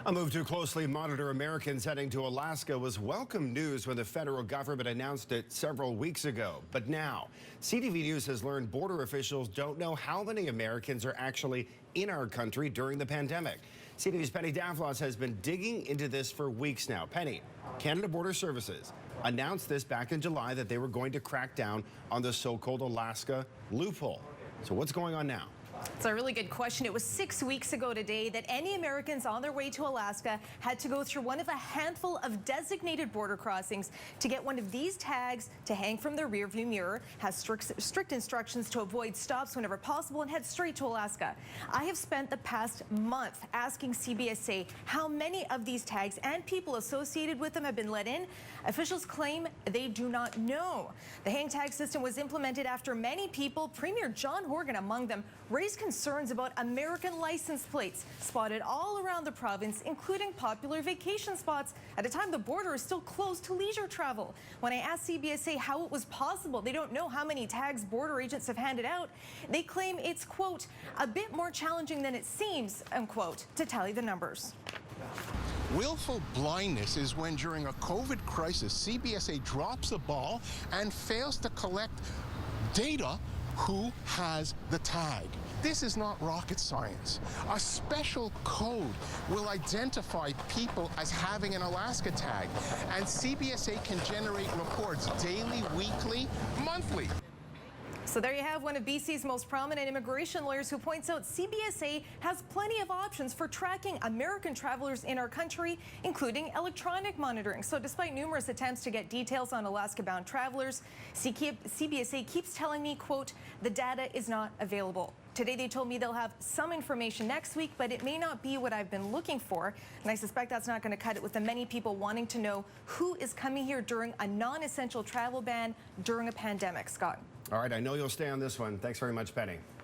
A move to closely monitor Americans heading to Alaska was welcome news when the federal government announced it several weeks ago. But now, CTV News has learned border officials don't know how many Americans are actually in our country during the pandemic. CTV's Penny Davlos has been digging into this for weeks now. Penny, Canada Border Services announced this back in July that they were going to crack down on the so-called Alaska loophole. So what's going on now? It's a really good question. It was 6 weeks ago today that any Americans on their way to Alaska had to go through one of a handful of designated border crossings to get one of these tags to hang from their rearview mirror, has strict instructions to avoid stops whenever possible, and head straight to Alaska. I have spent the past month asking CBSA how many of these tags and people associated with them have been let in. Officials claim they do not know. The hang tag system was implemented after many people, Premier John Horgan among them, raised concerns about American license plates spotted all around the province, including popular vacation spots at a time the border is still closed to leisure travel. When I asked CBSA how it was possible, they don't know how many tags border agents have handed out. They claim it's, quote, a bit more challenging than it seems, unquote, to tally the numbers. Willful blindness is when, during a COVID crisis, CBSA drops the ball and fails to collect data who has the tag. This is not rocket science. A special code will identify people as having an Alaska tag, and CBSA can generate reports daily, weekly, monthly. So there you have one of BC's most prominent immigration lawyers who points out CBSA has plenty of options for tracking American travelers in our country, including electronic monitoring. So despite numerous attempts to get details on Alaska-bound travelers, CBSA keeps telling me, quote, the data is not available. Today they told me they'll have some information next week, but it may not be what I've been looking for. And I suspect that's not going to cut it with the many people wanting to know who is coming here during a non-essential travel ban during a pandemic. Scott. All right, I know you'll stay on this one. Thanks very much, Penny.